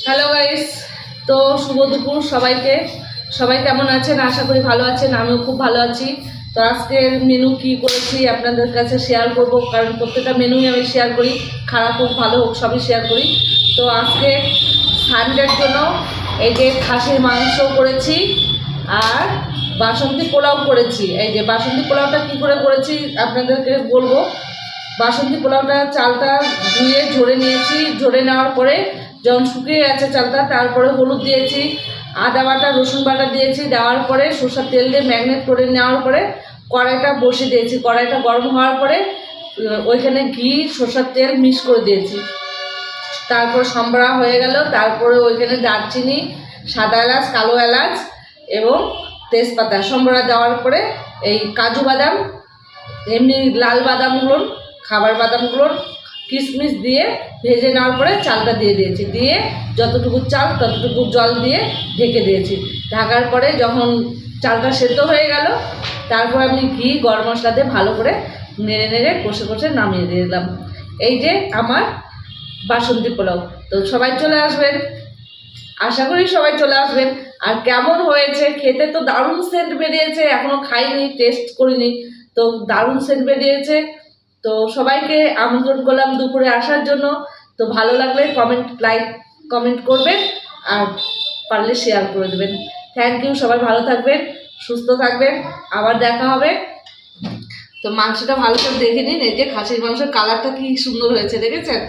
Hello guys, তো শুভ দুপুর সবাইকে। সবাই কেমন আছেন? আশা করি ভালো আছেন, আমিও খুব ভালো আছি। তো আজকের মেনু কি করেছি আপনাদের কাছে শেয়ার করব, কারণ প্রত্যেকটা মেনুই আমি শেয়ার করি, খারাপ হোক ভালো হোক সবই শেয়ার করি। তো আজকে সানডের জন্য এই যে খাসির মাংস করেছি আর বাসন্তী পোলাও করেছি। এই যে বাসন্তী পোলাওটা কী করে করেছি আপনাদেরকে বলবো। বাসন্তী পোলাওটা চালটা ধুয়ে ঝরে নিয়েছি, ঝরে নেওয়ার পরে যখন শুকিয়ে গেছে চালটা, তারপরে হলুদ দিয়েছি, আদা বাটা রসুন বাটা দিয়েছি, দেওয়ার পরে সরষের তেল দিয়ে ম্যাগনেট করে নেওয়ার পরে কড়াইটা বসিয়ে দিয়েছি। কড়াইটা গরম হওয়ার পরে ওইখানে ঘি সরষের তেল মিক্স করে দিয়েছি। তারপর সম্বরা হয়ে গেল, তারপরে ওইখানে দারচিনি, সাদা এলাচ, কালো এলাচ এবং তেজপাতা সম্বরা দেওয়ার পরে এই কাজু বাদাম, এমনি লাল বাদামগুলোর, খাবার বাদামগুলোর কিশমিশ দিয়ে ভেজে নেওয়ার পরে চালটা দিয়ে দিয়েছি, দিয়ে যতটুকু চাল ততটুকু জল দিয়ে ঢেকে দিয়েছি। ঢাকার পরে যখন চালটা সেদ্ধ হয়ে গেল, তারপর আমি ঘি গরম মশলা দিয়ে ভালো করে নেড়ে নেড়ে কষে কষে নামিয়ে দিয়ে দিলাম। এই যে আমার বাসন্তী পোলাও। তো সবাই চলে আসবেন, আশা করি সবাই চলে আসবেন। আর কেমন হয়েছে খেতে? তো দারুণ সেন্ট বেরিয়েছে, এখনও খাইনি, টেস্ট করিনি, তো দারুণ সেন্ট বেরিয়েছে। তো সবাইকে আমন্ত্রণ করলাম দুপুরে আসার জন্য। তো ভালো লাগলে কমেন্ট করবেন, আর পারলে শেয়ার করে দেবেন। থ্যাংক ইউ, সবাই ভালো থাকবেন, সুস্থ থাকবেন, আবার দেখা হবে। তো মাংসটা ভালো করে দেখে নিন, এই যে খাসির মাংসের কালারটা কি সুন্দর হয়েছে দেখেছেন?